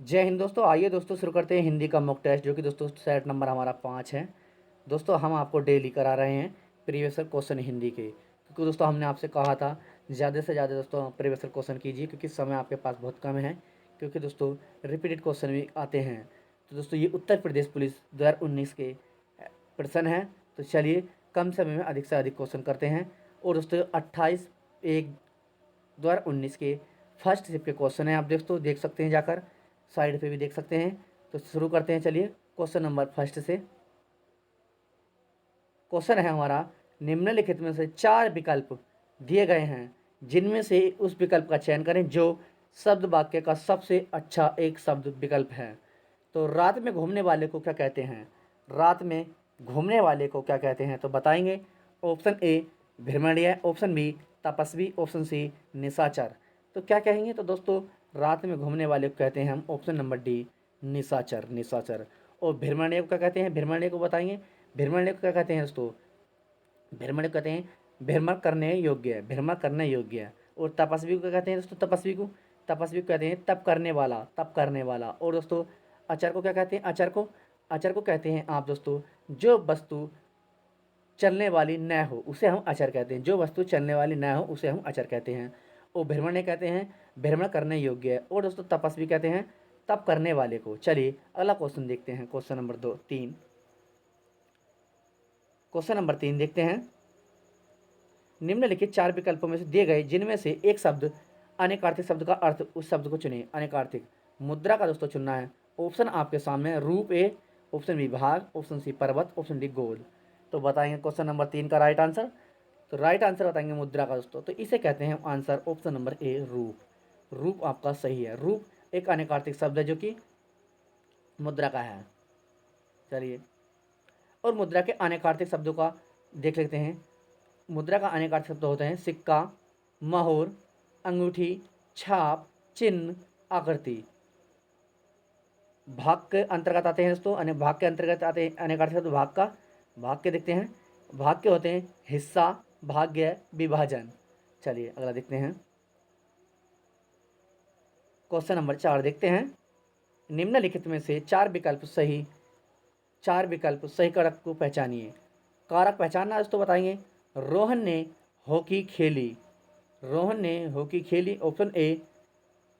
जय हिंद दोस्तों। आइए दोस्तों शुरू करते हैं हिंदी का मॉक टेस्ट, जो कि दोस्तों सेट नंबर हमारा 5 है। दोस्तों हम आपको डेली करा रहे हैं प्रीवियस ईयर क्वेश्चन हिंदी के, क्योंकि दोस्तों हमने आपसे कहा था ज़्यादा से ज़्यादा दोस्तों प्रीवियस ईयर क्वेश्चन कीजिए, क्योंकि समय आपके पास बहुत कम है। क्योंकि दोस्तों रिपीटेड क्वेश्चन भी आते हैं। तो दोस्तों ये उत्तर प्रदेश पुलिस 2019 के प्रश्न हैं। तो चलिए कम समय में अधिक से अधिक क्वेश्चन करते हैं। और दोस्तों 28/1/2019 के फर्स्ट शिफ्ट के क्वेश्चन हैं। आप दोस्तों देख सकते हैं, जाकर साइड पे भी देख सकते हैं। तो शुरू करते हैं। चलिए क्वेश्चन नंबर फर्स्ट से। क्वेश्चन है हमारा, निम्नलिखित में से 4 विकल्प दिए गए हैं, जिनमें से उस विकल्प का चयन करें जो शब्द वाक्य का सबसे अच्छा एक शब्द विकल्प है। तो रात में घूमने वाले को क्या कहते हैं? रात में घूमने वाले को क्या कहते हैं? तो बताएंगे। ऑप्शन ए भ्रमणीय, ऑप्शन बी तपस्वी, ऑप्शन सी निशाचर। तो क्या कहेंगे? तो दोस्तों रात में घूमने वाले को कहते हैं हम ऑप्शन नंबर डी निशाचर, निशाचर। और भ्रमणीय को क्या कहते हैं? भ्रमणीय को बताएंगे। भ्रमणीय को क्या कहते हैं दोस्तों? भ्रमण कहते हैं भ्रमण करने योग्य है, भ्रमण करने योग्य है। और तपस्वी को क्या कहते हैं दोस्तों? तपस्वी को कहते हैं तप करने वाला, तप करने वाला। और दोस्तों अचर को क्या कहते हैं? अचर को कहते हैं आप दोस्तों जो वस्तु चलने वाली न हो उसे हम अचर कहते हैं। जो वस्तु चलने वाली न हो उसे हम अचर कहते हैं। और भ्रमण कहते हैं भ्रमण करने योग्य है। और दोस्तों तपस्वी कहते हैं तप करने वाले को। चलिए अगला क्वेश्चन देखते हैं। Question number 3। क्वेश्चन नंबर 3 देखते हैं। निम्नलिखित 4 विकल्पों में से दिए गए जिनमें से एक शब्द अनेकार्थिक शब्द का अर्थ, उस शब्द को चुनें। अनेकार्थिक मुद्रा का दोस्तों चुनना है। ऑप्शन आपके सामने है। रूप ए, ऑप्शन बी भाग, ऑप्शन सी पर्वत, ऑप्शन डी गोल। तो बताएंगे क्वेश्चन नंबर 3 का राइट आंसर। तो राइट आंसर बताएंगे मुद्रा का दोस्तों। तो इसे कहते हैं आंसर ऑप्शन नंबर ए रूप। रूप आपका सही है। रूप एक अनेकार्थिक शब्द है जो कि मुद्रा का है। चलिए और मुद्रा के अनेकार्थिक शब्दों का देख लेते हैं। मुद्रा का अनेक शब्द होते हैं सिक्का, मोहर, अंगूठी, छाप, चिन्ह, आकृति। भाग के अंतर्गत आते हैं दोस्तों। भाग के अंतर्गत आते हैं अनेक शब्द। भाग के देखते हैं। भाग के होते हैं हिस्सा, भाग्य, विभाजन। चलिए अगला देखते हैं। क्वेश्चन नंबर 4 देखते हैं। निम्नलिखित में से 4 विकल्प सही कारक को पहचानिए। कारक पहचानना दोस्तों बताएंगे। रोहन ने हॉकी खेली। रोहन ने हॉकी खेली ऑप्शन ए।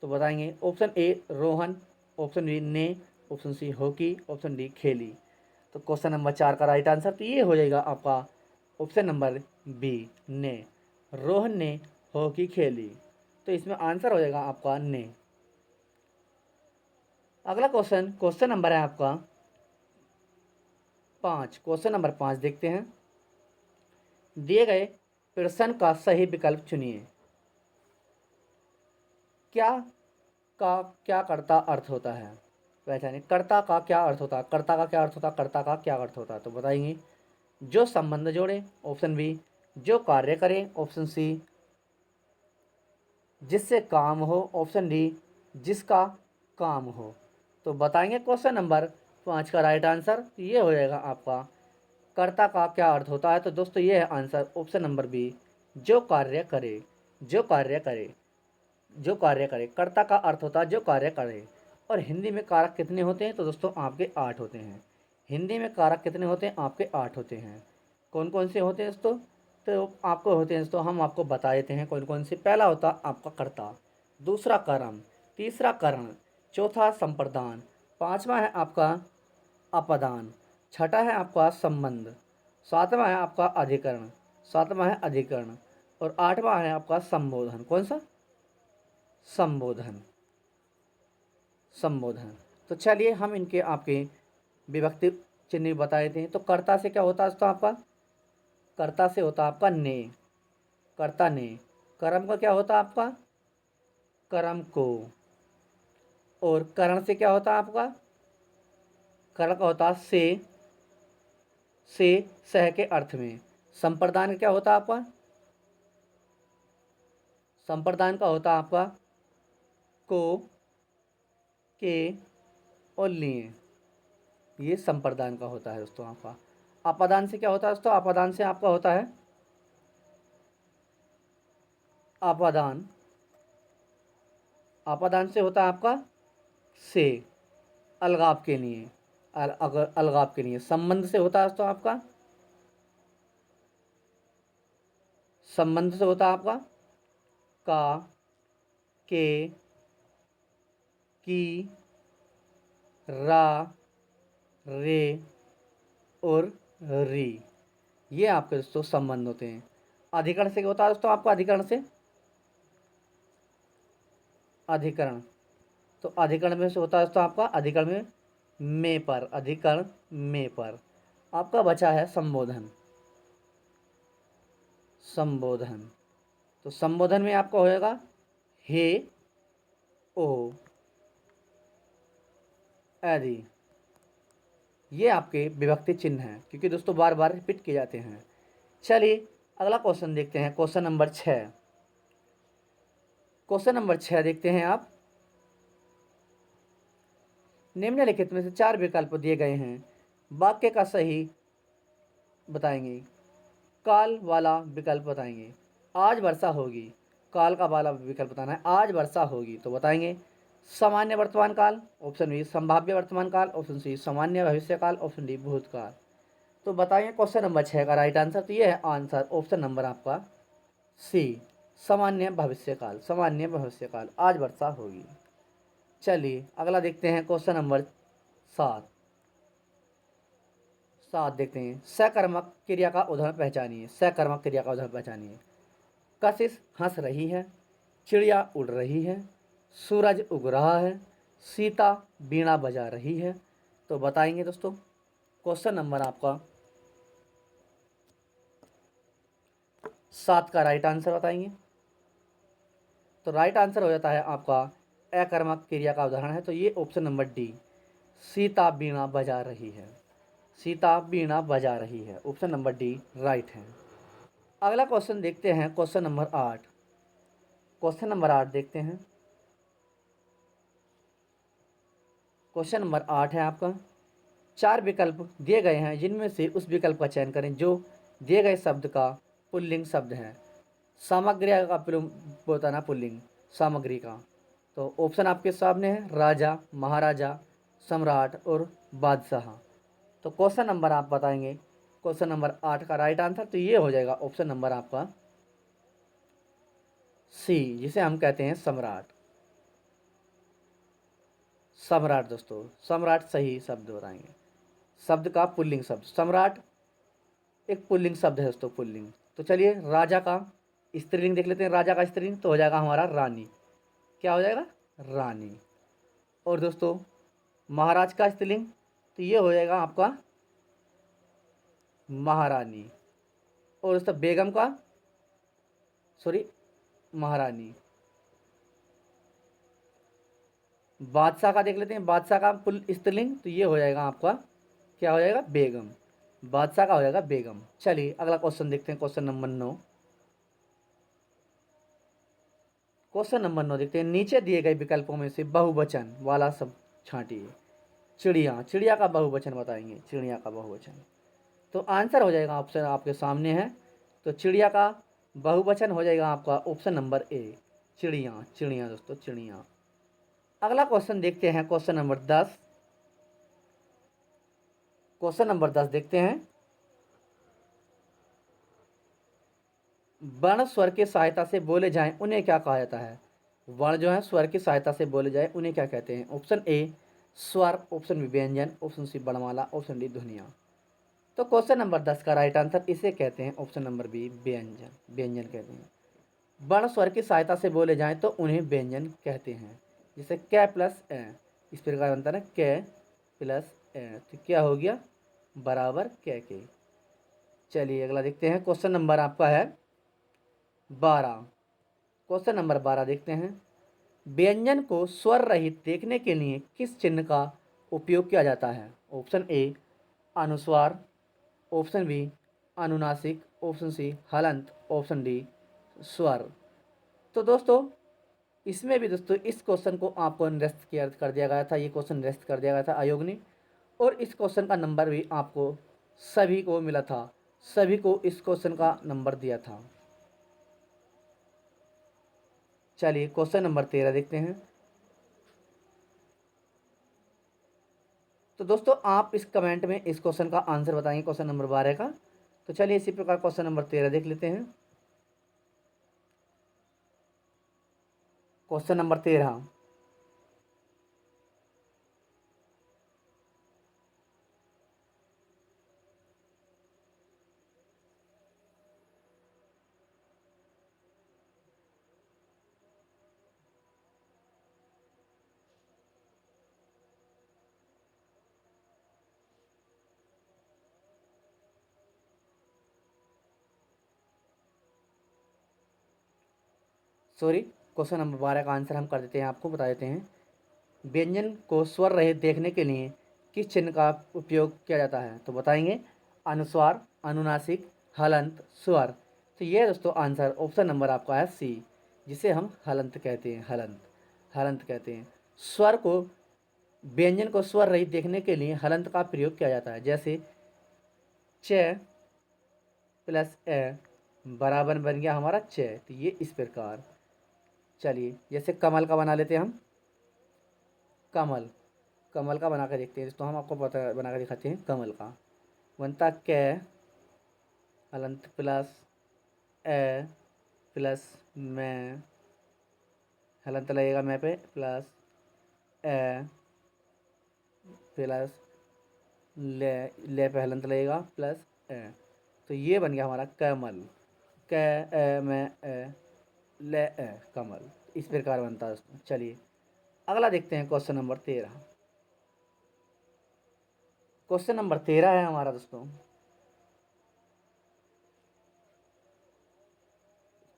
तो बताएंगे option A Rohan, option B ने, option C hockey, option D खेली। तो क्वेश्चन नंबर 4 का राइट आंसर तो ये हो जाएगा आपका ऑप्शन नंबर बी ने। रोहन ने हॉकी खेली। तो इसमें आंसर हो जाएगा आपका ने। अगला क्वेश्चन नंबर है आपका 5। क्वेश्चन नंबर 5 देखते हैं। दिए गए प्रश्न का सही विकल्प चुनिए। क्या का क्या कर्ता अर्थ होता है? पहचानिए कर्ता का क्या अर्थ होता है। कर्ता का क्या अर्थ होता है? कर्ता का क्या अर्थ होता है? तो बताएंगे जो संबंध जोड़े, ऑप्शन बी जो कार्य करे, ऑप्शन सी जिससे काम हो, ऑप्शन डी जिसका काम हो। तो बताएंगे क्वेश्चन नंबर 5 का राइट आंसर ये हो जाएगा आपका कर्ता का क्या अर्थ होता है। तो दोस्तों ये है आंसर ऑप्शन नंबर बी जो कार्य करे, जो कार्य करे, जो कार्य करे। कर्ता का अर्थ होता है जो कार्य करे। और हिंदी में कारक कितने होते हैं? तो दोस्तों आपके 8 होते हैं। हिंदी में कारक कितने होते हैं? आपके 8 होते हैं। कौन कौन से होते हैं दोस्तों? तो आपको होते हैं दोस्तों, हम आपको बता देते हैं कौन कौन से। पहला होता आपका कर्ता, दूसरा कर्म, तीसरा करण, चौथा संप्रदान, पाँचवा है आपका अपदान, छठा है आपका संबंध, सातवां है आपका अधिकरण, सातवां है अधिकरण, और आठवां है आपका संबोधन। कौन सा? संबोधन, संबोधन। तो चलिए हम इनके आपके विभक्ति चिन्ह बता देते हैं। तो कर्ता से क्या होता है दोस्तों आपका? कर्ता से होता है आपका ने, कर्ता ने। कर्म का क्या होता है आपका? कर्म को। और करण से क्या होता है आपका? करण का होता है से सह के अर्थ में। संप्रदान क्या होता है आपका? संप्रदान का होता है आपका को, के और लिए। ये संप्रदान का होता है दोस्तों आपका। अपदान से क्या होता है दोस्तों? अपदान से आपका होता है अपदान, अपदान से होता है आपका से अलगाव के लिए, अगर अलगाव के लिए संबंध से होता है तो आपका संबंध से होता है आपका का, के, की, रा, रे और री, ये आपके दोस्तों संबंध होते हैं। अधिकरण से क्या होता है दोस्तों आपका, अधिकरण से अधिकरण, तो अधिकरण में से होता है दोस्तों आपका अधिकरण में पर, अधिकरण में पर। आपका बचा है संबोधन, संबोधन, तो संबोधन में आपका होएगा हे, ओ, आदि, ये आपके विभक्ति चिन्ह हैं क्योंकि दोस्तों बार बार रिपीट किए जाते हैं। चलिए अगला क्वेश्चन देखते हैं, क्वेश्चन नंबर 6। क्वेश्चन नंबर 6 देखते हैं आप। निम्नलिखित में से 4 विकल्प दिए गए हैं, वाक्य का सही बताएंगे, काल वाला विकल्प बताएंगे। आज वर्षा होगी, काल का वाला विकल्प बताना है। आज वर्षा होगी तो बताएंगे सामान्य वर्तमान काल, ऑप्शन बी संभाव्य वर्तमान काल, ऑप्शन सी सामान्य भविष्य काल, ऑप्शन डी भूतकाल। तो बताइए क्वेश्चन नंबर 6 का राइट आंसर, तो ये है आंसर ऑप्शन नंबर आपका सी, सामान्य भविष्य काल, सामान्य भविष्य काल, आज वर्षा होगी। चलिए अगला देखते हैं क्वेश्चन नंबर 7। 7 देखते हैं, सकर्मक क्रिया का उदाहरण पहचानिए, सकर्मक क्रिया का उदाहरण पहचानिए। कशिश हंस रही है, चिड़िया उड़ रही है, सूरज उग रहा है, सीता बीणा बजा रही है। तो बताएंगे दोस्तों क्वेश्चन नंबर आपका 7 का राइट आंसर बताएंगे। तो राइट आंसर हो जाता है आपका अकर्मक क्रिया का उदाहरण है, तो ये ऑप्शन नंबर डी, सीता बीणा बजा रही है, सीता बीणा बजा रही है, ऑप्शन नंबर डी राइट है। अगला क्वेश्चन देखते हैं, क्वेश्चन नंबर 8। क्वेश्चन नंबर 8 देखते हैं। क्वेश्चन नंबर 8 है आपका, 4 विकल्प दिए गए हैं जिनमें से उस विकल्प का चयन करें जो दिए गए शब्द का पुल्लिंग शब्द है। सामग्री का बताना पुल्लिंग सामग्री का, तो ऑप्शन आपके सामने है राजा, महाराजा, सम्राट और बादशाह। तो क्वेश्चन नंबर आप बताएंगे क्वेश्चन नंबर 8 का राइट आंसर, तो ये हो जाएगा ऑप्शन नंबर आपका सी, जिसे हम कहते हैं सम्राट। सम्राट दोस्तों, सम्राट सही शब्द बताएंगे। शब्द का पुल्लिंग शब्द सम्राट एक पुल्लिंग शब्द है दोस्तों, पुल्लिंग। तो चलिए राजा का स्त्रीलिंग देख लेते हैं, राजा का स्त्रीलिंग तो हो जाएगा हमारा रानी, क्या हो जाएगा रानी। और दोस्तों महाराज का स्त्रीलिंग तो ये हो जाएगा आपका महारानी। और दोस्तों बेगम का सॉरी महारानी। बादशाह का देख लेते हैं, बादशाह का पुल स्त्रीलिंग तो ये हो जाएगा आपका क्या हो जाएगा बेगम, बादशाह का हो जाएगा बेगम। चलिए अगला क्वेश्चन देखते हैं, क्वेश्चन नंबर 9। क्वेश्चन नंबर 9 देखते हैं, नीचे दिए गए विकल्पों में से बहुवचन वाला सब छांटिए। चिड़िया, चिड़िया का बहुवचन बताएंगे, चिड़िया का बहुवचन। तो आंसर हो जाएगा ऑप्शन आपके सामने है, तो चिड़िया का बहुवचन हो जाएगा आपका ऑप्शन नंबर ए, चिड़िया, चिड़िया दोस्तों चिड़िया। अगला क्वेश्चन देखते हैं, क्वेश्चन नंबर 10। क्वेश्चन नंबर 10 देखते हैं, वर्ण स्वर की सहायता से बोले जाएं उन्हें क्या कहा जाता है। वर्ण जो है स्वर की सहायता से बोले जाए उन्हें क्या कहते हैं। ऑप्शन ए स्वर, ऑप्शन बी व्यंजन, ऑप्शन सी वर्णमाला, ऑप्शन डी ध्वनियाँ। तो क्वेश्चन नंबर 10 का राइट आंसर इसे कहते हैं ऑप्शन नंबर बी व्यंजन, व्यंजन कहते हैं। वर्ण स्वर की सहायता से बोले जाएं तो उन्हें व्यंजन कहते हैं। जैसे कै प्लस ए, इस प्रकार बनता है ना कै प्लस ए, तो क्या हो गया बराबर कै के। चलिए अगला देखते हैं, क्वेश्चन नंबर आपका है 12। क्वेश्चन नंबर 12 देखते हैं, व्यंजन को स्वर रहित देखने के लिए किस चिन्ह का उपयोग किया जाता है। ऑप्शन ए अनुस्वार, ऑप्शन बी अनुनासिक, ऑप्शन सी हलंत, ऑप्शन डी स्वर। तो दोस्तों इसमें भी दोस्तों इस क्वेश्चन को आपको निरस्त किया कर दिया गया था, ये क्वेश्चन निरस्त कर दिया गया था आयोग ने, और इस क्वेश्चन का नंबर भी आपको सभी को मिला था, सभी को इस क्वेश्चन का नंबर दिया था। चलिए क्वेश्चन नंबर 13 देखते हैं। तो दोस्तों आप इस कमेंट में इस क्वेश्चन का आंसर बताएंगे, क्वेश्चन नंबर 12 का। तो चलिए इसी प्रकार क्वेश्चन नंबर 13 देख लेते हैं। Question number 13, sorry, question number 12 का आंसर हम कर देते हैं, आपको बता देते हैं। व्यंजन को स्वर रहित देखने के लिए किस चिन्ह का उपयोग किया जाता है? तो बताएंगे अनुस्वार, अनुनासिक, हलंत, स्वर। तो ये दोस्तों आंसर ऑप्शन नंबर आपका है सी, जिसे हम हलंत कहते हैं, हलंत, हलंत कहते हैं। स्वर को, व्यंजन को स्वर रहित देखने के लिए हलंत का प्रयोग किया जाता है। जैसे च प्लस ए बराबर बन गया हमारा च, तो ये इस प्रकार। चलिए जैसे कमल का बना लेते हैं हम, कमल, कमल का बना कर देखते हैं। तो हम आपको पता बना कर दिखाते हैं। कमल का बनता कै हलंत प्लस ए प्लस मैं, हलंत लगेगा मैं पे, प्लस ए प्लस ले पे हलंत लगेगा, प्लस ए। तो ये बन गया हमारा कमल, कै ए मैं ए ले ए, कमल। इस प्रकार बनता है दोस्तों। चलिए अगला देखते हैं क्वेश्चन नंबर 13। क्वेश्चन नंबर 13 है हमारा दोस्तों,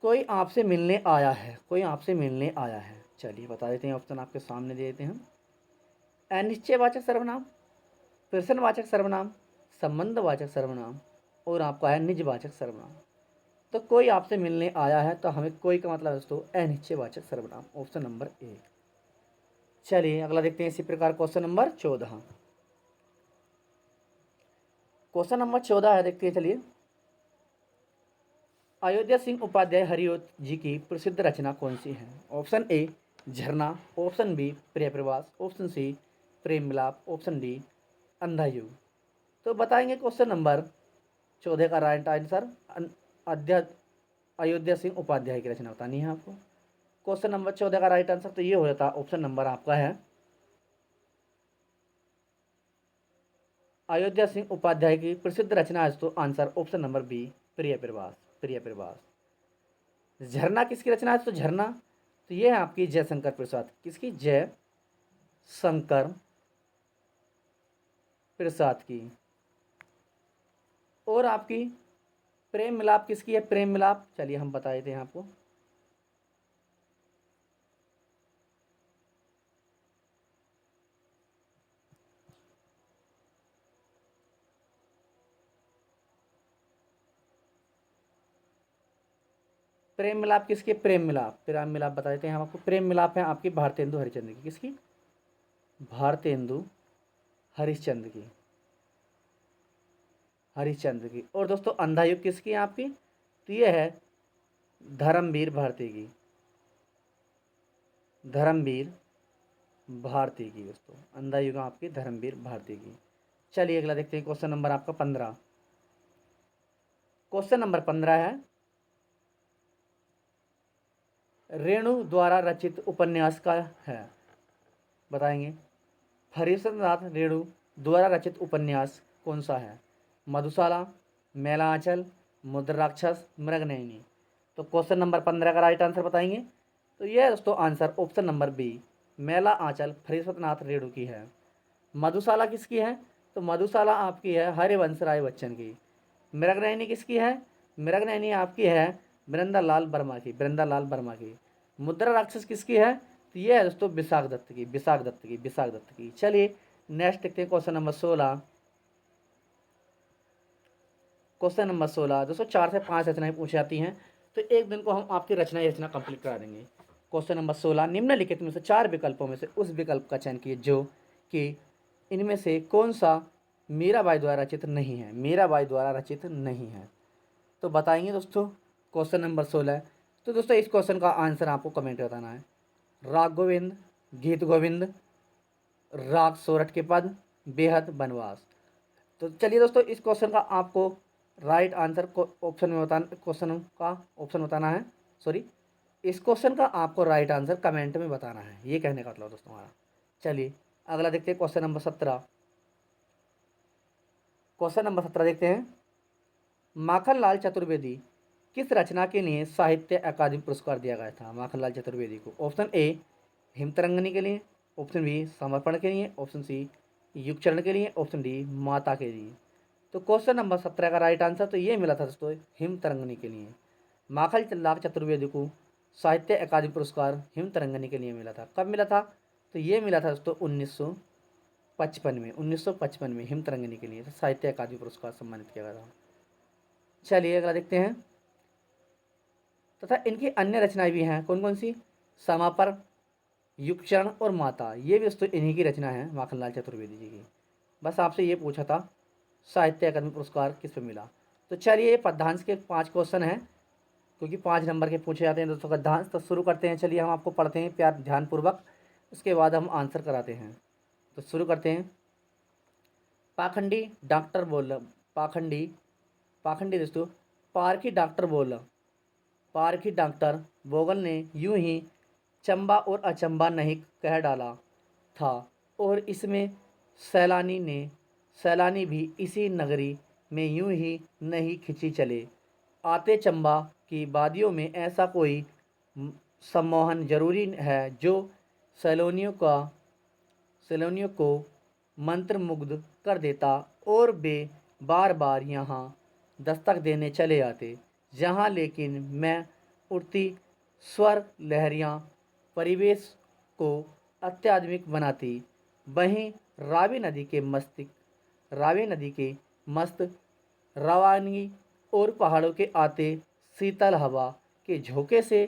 कोई आपसे मिलने आया है, कोई आपसे मिलने आया है। चलिए बता देते हैं, ऑप्शन आपके सामने दे देते हैं हम। अनिश्चयवाचक सर्वनाम, प्रश्नवाचक सर्वनाम, संबंधवाचक सर्वनाम, और आपका है निजवाचक सर्वनाम। तो कोई आपसे मिलने आया है, तो हमें कोई का मतलब दोस्तों अनिश्चयवाचक सर्वनाम, ऑप्शन नंबर 1। चलिए अगला देखते हैं इसी प्रकार क्वेश्चन नंबर 14। क्वेश्चन नंबर 14 है, देखते हैं चलिए। अयोध्या सिंह उपाध्याय हरिओत जी की प्रसिद्ध रचना कौन सी है? ऑप्शन ए झरना, ऑप्शन बी प्रिय प्रवास, ऑप्शन सी प्रेम मिलाप, ऑप्शन डी अंधा युग। तो बताएंगे क्वेश्चन नंबर 14 का राइट आंसर। अध्या अयोध्या सिंह उपाध्याय की रचना बतानी है आपको। क्वेश्चन नंबर 14 का राइट आंसर तो ये हो जाता, ऑप्शन नंबर आपका है अयोध्या सिंह उपाध्याय की प्रसिद्ध रचना है तो आंसर ऑप्शन नंबर बी प्रिय प्रवास, प्रिय प्रवास। झरना किसकी रचना है? तो झरना तो ये है आपकी जयशंकर प्रसाद, किसकी? जय शंकर प्रसाद की। और आपकी प्रेम मिलाप किसकी है? प्रेम मिलाप चलिए हम बता देते हैं आपको। प्रेम मिलाप किसकी? प्रेम मिलाप, प्रेम मिलाप बता देते हैं हम आपको। प्रेम मिलाप है आपकी भारतेंदु हरिश्चंद्र की, किसकी? भारतेंदु हरिश्चंद्र की, हरिश्चंद्र की। और दोस्तों अंधा युग किसकी है आपकी? तो ये है धर्मवीर भारती की, धर्मवीर भारती की दोस्तों। अंधा युग आपकी धर्मवीर भारती की। चलिए अगला देखते हैं क्वेश्चन नंबर आपका 15। क्वेश्चन नंबर 15 है, रेणु द्वारा रचित उपन्यास का है, बताएंगे। हरिश्चंद्र नाथ रेणु द्वारा रचित उपन्यास कौन सा है? मधुशाला, मैला आंचल, मुद्रा राक्षस, मृगनयनी। तो क्वेश्चन नंबर 15 का राइट आंसर बताएंगे। तो यह दोस्तों आंसर ऑप्शन नंबर बी मैला आंचल हरिश्चंद्र नाथ रेणु की है। मधुशाला किसकी है? तो मधुशाला आपकी है हरिवंश राय बच्चन की। मृगनयनी किसकी है? मृगनयनी आपकी है वृंदालाल वर्मा की, वृंदालाल वर्मा की। मुद्रा राक्षस किसकी है? तो ये है दोस्तों विशाख दत्त की, विशाख दत्त की, विशाख दत्त की। चलिए नेक्स्ट देखते हैं क्वेश्चन नंबर 16। क्वेश्चन नंबर 16 दोस्तों 4 से 5 रचनाएं पूछी जाती हैं, तो एक दिन को हम आपकी रचना कंप्लीट करा देंगे। क्वेश्चन नंबर 16, निम्नलिखित में से 4 विकल्पों में से उस विकल्प का चयन कीजिए जो कि इनमें से कौन सा मीराबाई द्वारा रचित नहीं है, मीराबाई द्वारा रचित नहीं है। तो बताएंगे दोस्तों क्वेश्चन नंबर 16। तो दोस्तों इस क्वेश्चन का आंसर आपको कमेंट में बताना है। राग गोविंद, गीत गोविंद, राग सोरठ के पद, बेहद बनवास। तो चलिए दोस्तों, इस क्वेश्चन का आपको राइट आंसर को ऑप्शन में बताना, क्वेश्चन का ऑप्शन बताना है, सॉरी, इस क्वेश्चन का आपको राइट आंसर कमेंट में बताना है, ये कहने का मतलब दोस्तों हमारा। चलिए अगला देखते हैं, क्वेश्चन नंबर 17। क्वेश्चन नंबर 17 देखते हैं। माखनलाल चतुर्वेदी किस रचना के लिए साहित्य अकादमी पुरस्कार दिया गया था माखनलाल चतुर्वेदी को? ऑप्शन ए हिमतरंगिनी के लिए, ऑप्शन बी समर्पण के लिए, ऑप्शन सी युगचरण के लिए, ऑप्शन डी माता के लिए। तो क्वेश्चन नंबर 17 का राइट आंसर तो ये मिला था दोस्तों, हिमतरंगिनी के लिए। माखनलाल चतुर्वेदी को साहित्य अकादमी पुरस्कार हिमतरंगिनी के लिए मिला था। कब मिला था? तो ये मिला था दोस्तों 1955 में, 1955 में हिमतरंगिनी के लिए साहित्य अकादमी पुरस्कार सम्मानित किया गया था। चलिए अगला देखते हैं। तथा इनकी अन्य रचनाएं भी हैं, कौन कौन सी? समापर, युगचरण और माता, ये भी दोस्तों इन्हीं की रचना है, माखनलाल चतुर्वेदी जी की। बस आपसे ये पूछा था साहित्य अकादमी पुरस्कार किस पे मिला। तो चलिए ये पद्यांश के 5 क्वेश्चन हैं, क्योंकि 5 नंबर के पूछे जाते हैं दोस्तों पद्यांश। तो शुरू करते हैं, चलिए हम आपको पढ़ते हैं प्यार ध्यानपूर्वक, उसके बाद हम आंसर कराते हैं। तो शुरू करते हैं। पाखंडी डॉक्टर बोल, पाखंडी, पाखंडी दोस्तों, पारखी डॉक्टर बोल, पारखी डॉक्टर बोगल ने यूं ही चंबा और अचंबा नहीं कह डाला था, और इसमें सैलानी ने, सैलानी भी इसी नगरी में यूं ही नहीं खिंची चले आते। चंबा की वादियों में ऐसा कोई सम्मोहन जरूरी है जो सैलानियों का, सैलानियों को मंत्रमुग्ध कर देता, और वे बार बार यहाँ दस्तक देने चले आते। जहाँ लेकिन मैं उड़ती स्वर लहरियाँ परिवेश को अत्याधुनिक बनाती, वहीं रावी नदी के मस्त रवानगी और पहाड़ों के आते शीतल हवा के झोंके से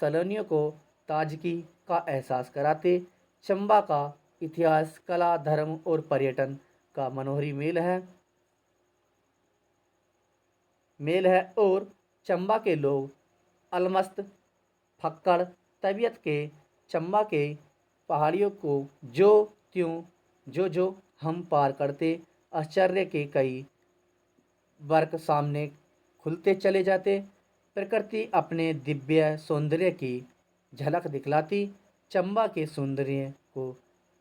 सैलानियों को ताजगी का एहसास कराते। चंबा का इतिहास, कला, धर्म और पर्यटन का मनोहरी मेल है, और चंबा के लोग अलमस्त फक्कड़ तबीयत के चंबा के पहाड़ियों को जो त्यों जो हम पार करते, आश्चर्य के कई वर्ग सामने खुलते चले जाते। प्रकृति अपने दिव्य सौंदर्य की झलक दिखलाती। चंबा के सौंदर्य को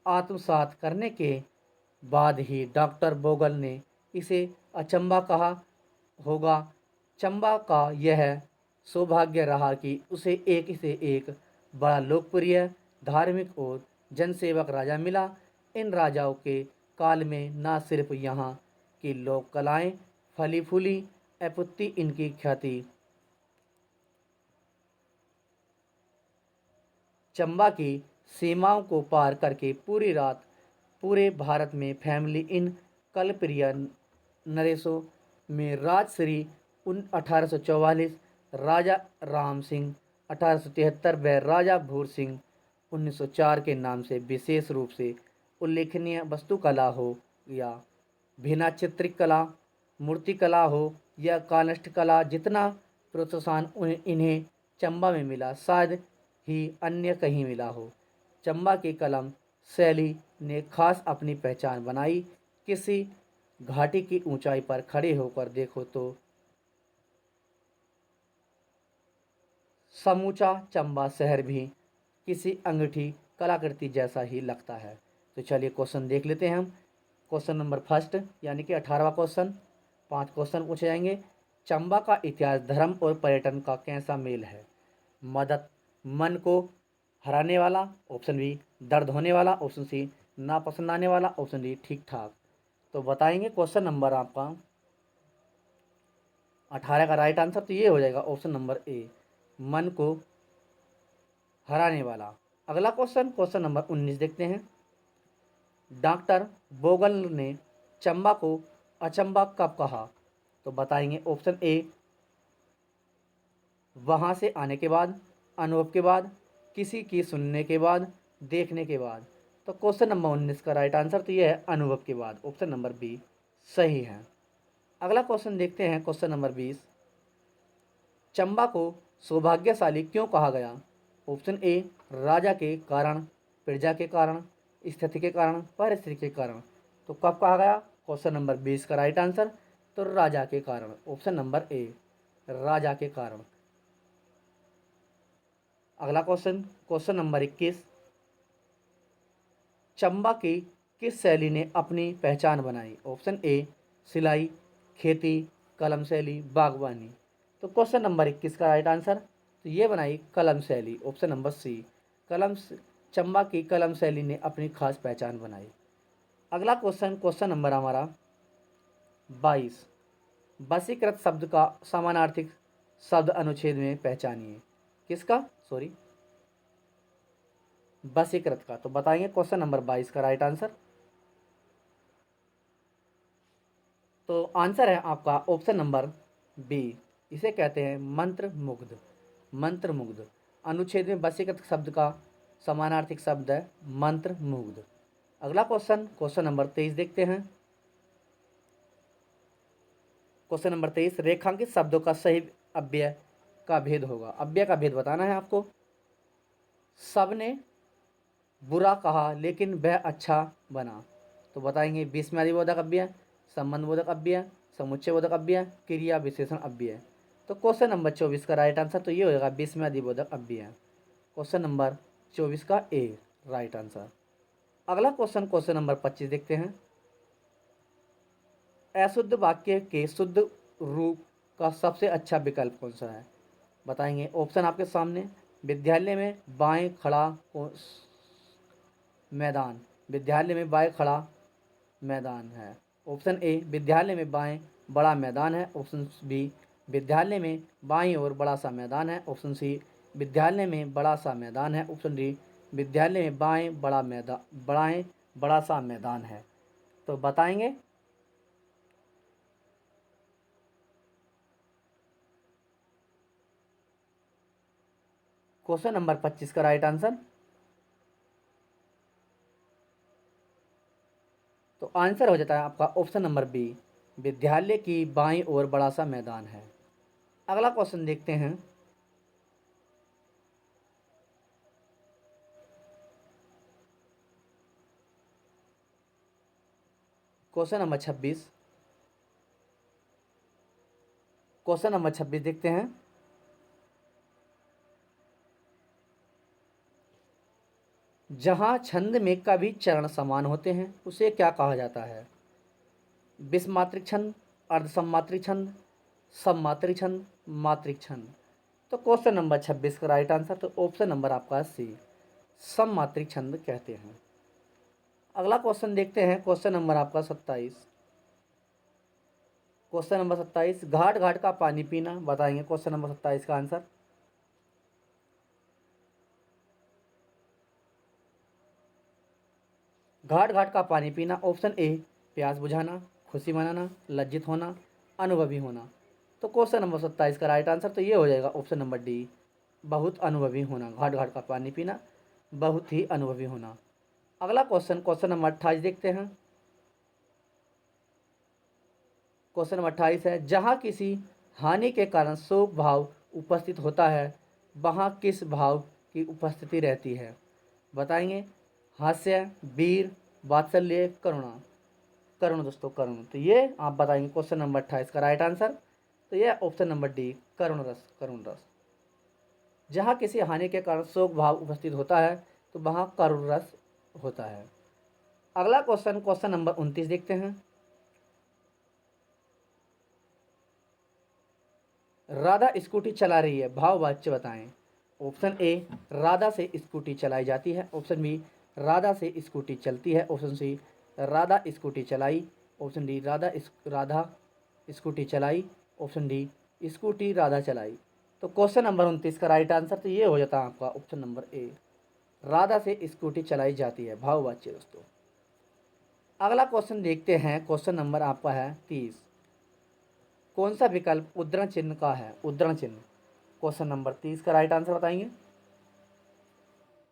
आत्मसात करने के बाद ही डॉक्टर बोगल ने इसे अचंबा कहा होगा। चंबा का यह सौभाग्य रहा कि उसे एक से एक बड़ा लोकप्रिय, धार्मिक और जनसेवक राजा मिला। इन राजाओं के काल में न सिर्फ यहाँ की लोक कलाएँ फली फूली, अपितु इनकी ख्याति चंबा की सीमाओं को पार करके पूरे भारत में फैमिली। इन कलप्रिय नरेशों में राजश्री 1844, राजा राम सिंह 1873 व राजा भूर सिंह 1904 के नाम से विशेष रूप से उल्लेखनीय वास्तुकला हो या भिन्ना चित्रकला, मूर्तिकला हो या काष्ठ कला, जितना प्रोत्साहन इन्हें चंबा में मिला शायद ही अन्य कहीं मिला हो। चंबा की कलम शैली ने खास अपनी पहचान बनाई। किसी घाटी की ऊंचाई पर खड़े होकर देखो तो समूचा चंबा शहर भी किसी अंगूठी कलाकृति जैसा ही लगता है। तो चलिए क्वेश्चन देख लेते हैं हम। क्वेश्चन नंबर फर्स्ट यानी कि 18वां क्वेश्चन। 5 क्वेश्चन पूछे जाएंगे। चंबा का इतिहास, धर्म और पर्यटन का कैसा मेल है? मदद, मन को हराने वाला, ऑप्शन बी दर्द होने वाला, ऑप्शन सी नापसंद आने वाला, ऑप्शन डी ठीक ठाक। तो बताएंगे क्वेश्चन नंबर आपका 18 का राइट आंसर तो ये हो जाएगा ऑप्शन नंबर ए, मन को हराने वाला। अगला क्वेश्चन, क्वेश्चन नंबर 19 देखते हैं। डॉक्टर बोगल ने चंबा को अचंबा कब कहा? तो बताएंगे ऑप्शन ए वहाँ से आने के बाद, अनुभव के बाद, किसी की सुनने के बाद, देखने के बाद। तो क्वेश्चन नंबर 19 का राइट आंसर तो ये है अनुभव के बाद, ऑप्शन नंबर बी सही है। अगला क्वेश्चन देखते हैं, क्वेश्चन नंबर 20। चंबा को सौभाग्यशाली क्यों कहा गया? ऑप्शन ए राजा के कारण, प्रजा के कारण, स्थिति के कारण, परिस्थिति के कारण। तो कब कहा गया? क्वेश्चन नंबर 20 का राइट आंसर। तो राजा के कारण, ऑप्शन नंबर ए, राजा के कारण। अगला क्वेश्चन, क्वेश्चन नंबर 21, चंबा की किस शैली ने अपनी पहचान बनाई? ऑप्शन ए सिलाई, खेती, कलम शैली, बागवानी। तो क्वेश्चन नंबर 21 का राइट आंसर, तो ये बनाई कलम शैली, ऑप्शन नंबर सी, चंबा की कलम शैली ने अपनी खास पहचान बनाई। अगला क्वेश्चन, क्वेश्चन नंबर हमारा 22, वशीकृत शब्द का समानार्थिक शब्द अनुच्छेद में पहचानिए। किसका? सॉरी, वशीकृत का। तो बताएंगे क्वेश्चन नंबर 22 का राइट आंसर। तो आंसर है आपका ऑप्शन नंबर बी, इसे कहते हैं मंत्र मुग्ध। मंत्र मुग्ध अनुच्छेद में वशीकृत शब्द का समानार्थिक शब्द है मंत्र मुग्ध। अगला क्वेश्चन, क्वेश्चन नंबर 23 देखते हैं। क्वेश्चन नंबर 23, रेखांकित शब्दों का सही अव्यय का भेद होगा। अव्यय का भेद बताना है आपको। सबने बुरा कहा लेकिन वह अच्छा बना। तो बताएंगे विस्मयादिबोधक अव्यय, संबंधबोधक अव्यय, समुच्चयबोधक अव्यय, क्रिया विशेषण अव्यय। तो क्वेश्चन नंबर 24 का राइट आंसर तो ये हो जाएगा विस्मयादिबोधक अव्यय। क्वेश्चन नंबर 24 का ए राइट आंसर। अगला क्वेश्चन, क्वेश्चन नंबर 25 देखते हैं। अशुद्ध वाक्य के शुद्ध रूप का सबसे अच्छा विकल्प कौन सा है? बताएंगे, ऑप्शन आपके सामने। विद्यालय में बाएं खड़ा मैदान, विद्यालय में बाएं खड़ा मैदान है। ऑप्शन ए, विद्यालय में बाएं बड़ा मैदान है। ऑप्शन बी, विद्यालय में बाईं ओर बड़ा सा मैदान है। ऑप्शन सी, विद्यालय में बड़ा सा मैदान है। ऑप्शन डी, विद्यालय में बाएं बड़ा सा मैदान है। तो बताएंगे। क्वेश्चन नंबर 25 का राइट आंसर, तो आंसर हो जाता है आपका ऑप्शन नंबर बी, विद्यालय की बाईं ओर बड़ा सा मैदान है। अगला क्वेश्चन देखते हैं। क्वेश्चन नंबर 26, क्वेश्चन नंबर 26 देखते हैं। जहाँ छंद में कभी चरण समान होते हैं उसे क्या कहा जाता है? विषमात्रिक छंद, अर्धसममात्रिक छंद, सममात्रिक छंद, मात्रिक छंद। तो क्वेश्चन नंबर 26 का राइट आंसर तो ऑप्शन नंबर आपका सी, सममात्रिक छंद कहते हैं। अगला क्वेश्चन देखते हैं, क्वेश्चन नंबर आपका 27। क्वेश्चन नंबर 27, घाट घाट का पानी पीना। बताएंगे क्वेश्चन नंबर 27 का आंसर। घाट घाट का पानी पीना, ऑप्शन ए, प्यास बुझाना, खुशी मनाना, लज्जित होना, अनुभवी होना। तो क्वेश्चन नंबर 27 का राइट आंसर तो ये हो जाएगा ऑप्शन नंबर डी, बहुत अनुभवी होना। घाट घाट का पानी पीना, बहुत ही अनुभवी होना। अगला क्वेश्चन, क्वेश्चन नंबर 28 देखते हैं। क्वेश्चन नंबर 28 है, जहाँ किसी हानि के कारण शोक भाव उपस्थित होता है वहाँ किस भाव की उपस्थिति रहती है? बताएंगे, हास्य, वीर, वात्सल्य, करुणा। करुण दोस्तों, करुण। तो ये आप बताएंगे क्वेश्चन नंबर 28 का राइट आंसर तो ये ऑप्शन नंबर डी, करुण रस। करुण रस, जहाँ किसी हानि के कारण शोक भाव उपस्थित होता है तो वहाँ करुण रस होता है। अगला क्वेश्चन, क्वेश्चन नंबर 29 देखते हैं। राधा स्कूटी चला रही है, भाववाच्य बताएं। ऑप्शन ए, राधा से स्कूटी चलाई जाती है। ऑप्शन बी, राधा से स्कूटी चलती है। ऑप्शन सी, राधा स्कूटी चलाई। ऑप्शन डी, राधा स्कूटी चलाई। ऑप्शन डी, स्कूटी राधा चलाई। तो क्वेश्चन नंबर 29 का राइट आंसर तो ये हो जाता है आपका ऑप्शन नंबर ए, राधा से स्कूटी चलाई जाती है, भाववाच्य दोस्तों। अगला क्वेश्चन देखते हैं, क्वेश्चन नंबर आपका है 30। कौन सा विकल्प उद्धरण चिन्ह का है? उद्धरण चिन्ह, क्वेश्चन नंबर 30 का राइट आंसर बताएंगे।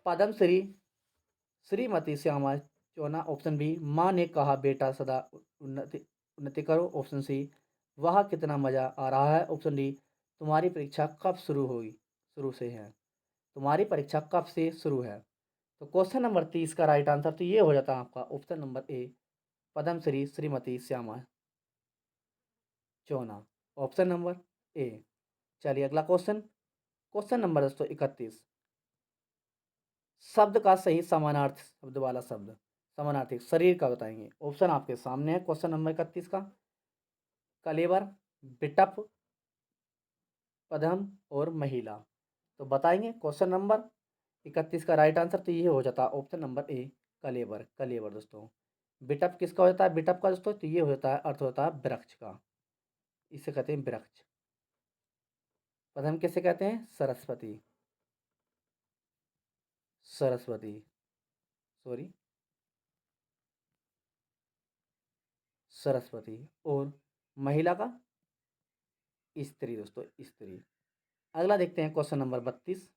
पद्म श्री श्रीमती श्यामा चौना। ऑप्शन बी, माँ ने कहा बेटा सदा उन्नति उन्नति करो। ऑप्शन सी, वह कितना मज़ा आ रहा है। ऑप्शन डी, तुम्हारी परीक्षा कब शुरू होगी? शुरू से है, तुम्हारी परीक्षा कब से शुरू है? तो क्वेश्चन नंबर 30 का राइट आंसर तो ये हो जाता है आपका option number A, Padmashri Shrimati Shyama Chona. Option number A. चलिए अगला क्वेश्चन, क्वेश्चन नंबर दोस्तों 31। शब्द का सही समानार्थ शब्द वाला शब्द, समानार्थी शरीर का बताएंगे। ऑप्शन आपके सामने है क्वेश्चन नंबर 31 का। कलेवर, बिटप, पदम और महिला। तो बताएंगे क्वेश्चन नंबर 31 का राइट आंसर तो ये हो जाता है ऑप्शन नंबर ए, कलेवर। कलेवर दोस्तों। बिटप किसका हो जाता है? बिटप का दोस्तों तो ये हो जाता है, अर्थ होता है वृक्ष का, इसे कहते हैं वृक्ष। पदम किसे कहते हैं? सरस्वती। सरस्वती, सॉरी, सरस्वती। और महिला का स्त्री दोस्तों, स्त्री। अगला देखते हैं क्वेश्चन नंबर 32।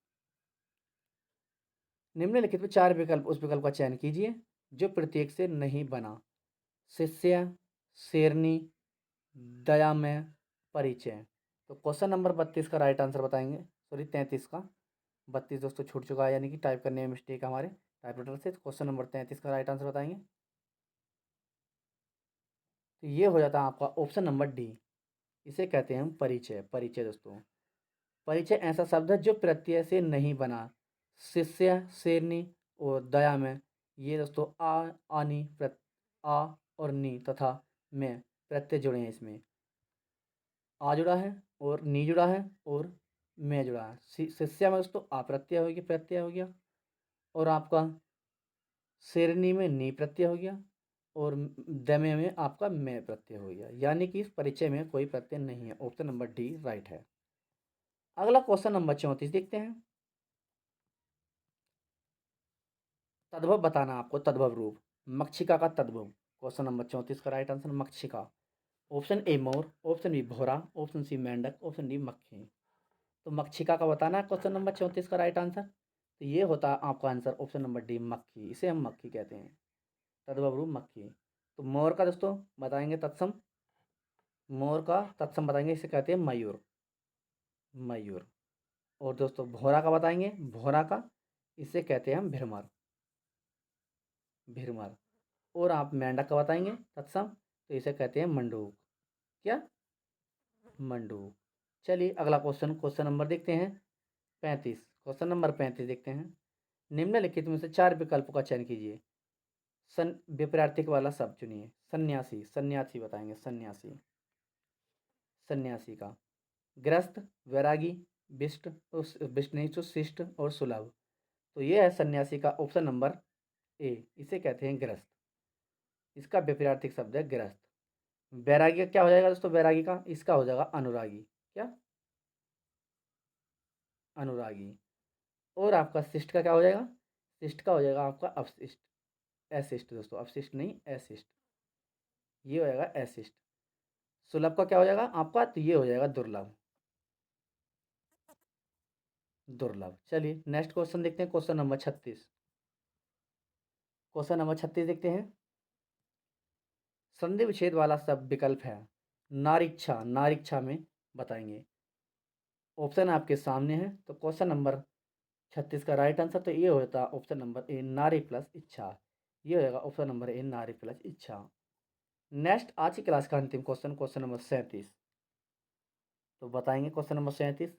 निम्नलिखित में 4 विकल्प, उस विकल्प का चयन कीजिए जो प्रत्येक से नहीं बना। शिष्य, शेरनी, दयामय, परिचय। तो क्वेश्चन नंबर 32 का राइट आंसर बताएंगे, सॉरी 33 का। 32 दोस्तों छूट चुका है, यानी कि टाइप करने में मिस्टेक है हमारे टाइपराइटर से। क्वेश्चन नंबर 33 का राइट आंसर बताएंगे तो ये हो जाता है आपका ऑप्शन नंबर डी, इसे कहते हैं हम परिचय। परिचय दोस्तों, परिचय ऐसा शब्द है जो प्रत्यय से नहीं बना। शिष्य, शेरनी और दया में, ये दोस्तों आनी आ और नी तथा में प्रत्यय जुड़े हैं। इसमें आ जुड़ा है और नी जुड़ा है और में जुड़ा है। शिष्य में दोस्तों आ प्रत्यय हो गया, प्रत्यय हो गया। और आपका शेरनी में नी प्रत्यय हो गया और दमे में आपका में प्रत्यय हो गया, यानी कि इस परिचय में कोई प्रत्यय नहीं है। ऑप्शन नंबर डी राइट है। अगला क्वेश्चन नंबर 34 देखते हैं। तद्भव बताना आपको, तद्भव रूप, मक्षिका का तद्भव। क्वेश्चन नंबर 34 का राइट आंसर मक्षिका। ऑप्शन ए मोर, ऑप्शन बी भौरा, ऑप्शन सी मेंढक, ऑप्शन डी मक्खी। तो मक्षिका का बताना है क्वेश्चन नंबर 34 का राइट आंसर तो ये होता है आपका आंसर ऑप्शन नंबर डी, मक्खी। इसे हम मक्खी कहते हैं, तद्भव रूप मक्खी। तो मोर का दोस्तों बताएंगे तत्सम, मोर का तत्सम बताएंगे, इसे कहते हैं मयूर। मयूर। और दोस्तों भौरा का बताएंगे, भौरा का इसे कहते हैं हम भिरमर। भिरमर। और आप मेंढक का बताएंगे तत्सम तो इसे कहते हैं मंडूक। क्या? मंडूक। चलिए अगला क्वेश्चन, क्वेश्चन नंबर देखते हैं 35। क्वेश्चन नंबर 35 देखते हैं। निम्नलिखित में से 4 विकल्पों का चयन कीजिए। विपरीत वाला शब्द चुनिए। सन्यासी, सन्यासी बताएंगे, सन्यासी। सन्यासी का ग्रस्त, वैरागी, विष्ट, विष्ट नहीं तो शिष्ट और सुलभ। तो ये है सन्यासी का ऑप्शन नंबर ए, इसे कहते हैं ग्रस्त। इसका विपरीत शब्द है ग्रस्त। वैरागी का क्या हो जाएगा दोस्तों? वैरागी का इसका हो जाएगा अनुरागी। क्या? अनुरागी। और आपका शिष्ट का क्या हो जाएगा? शिष्ट का हो जाएगा आपका अवशिष्ट, अशिष्ट दोस्तों, अवशिष्ट नहीं अशिष्ट, ये हो जाएगा अशिष्ट। सुलभ का क्या हो जाएगा आपका? तो ये हो जाएगा दुर्लभ। दुर्लभ। चलिए नेक्स्ट क्वेश्चन देखते हैं, क्वेश्चन नंबर 36। क्वेश्चन नंबर 36 देखते हैं। संधि विच्छेद वाला सब विकल्प है। नारीक्षा, नारीक्षा में बताएंगे। ऑप्शन आपके सामने है तो क्वेश्चन नंबर 36 का राइट आंसर तो ये होता है ऑप्शन नंबर ए, नारी प्लस इच्छा। ये हो जाएगा ऑप्शन नंबर ए, नारी प्लस इच्छा। नेक्स्ट आज की क्लास का अंतिम क्वेश्चन, क्वेश्चन नंबर 37। तो बताएंगे क्वेश्चन नंबर 37।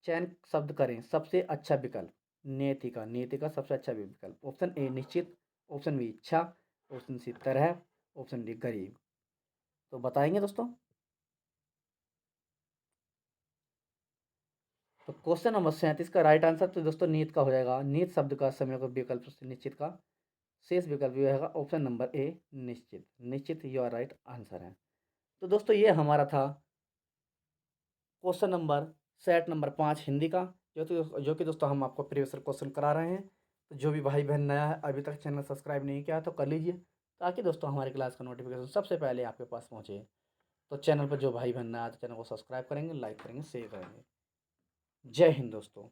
चयन शब्द करें सबसे अच्छा विकल्प। नियति का, नियति का सबसे अच्छा विकल्प। ऑप्शन ए निश्चित, ऑप्शन बी इच्छा, ऑप्शन सी तरह, ऑप्शन डी गरीब। तो बताएंगे दोस्तों। तो क्वेश्चन नंबर 37 का राइट आंसर तो दोस्तों नियत का हो जाएगा। नियत शब्द का समय का विकल्प से निश्चित का शेष विकल्प ये रहेगा ऑप्शन नंबर ए, निश्चित। निश्चित योर राइट आंसर है। तो दोस्तों ये हमारा था question number set number 5 Hindi का, जो कि दोस्तों हम आपको प्रीवियस क्वेश्चन करा रहे हैं। तो जो भी भाई बहन नया है अभी तक चैनल सब्सक्राइब नहीं किया तो कर लीजिए, ताकि दोस्तों हमारी क्लास का नोटिफिकेशन सबसे पहले आपके पास पहुँचे। तो चैनल पर जो भाई बहन नया है तो चैनल को सब्सक्राइब करेंगे, लाइक करेंगे, शेयर करेंगे। जय हिंद दोस्तों।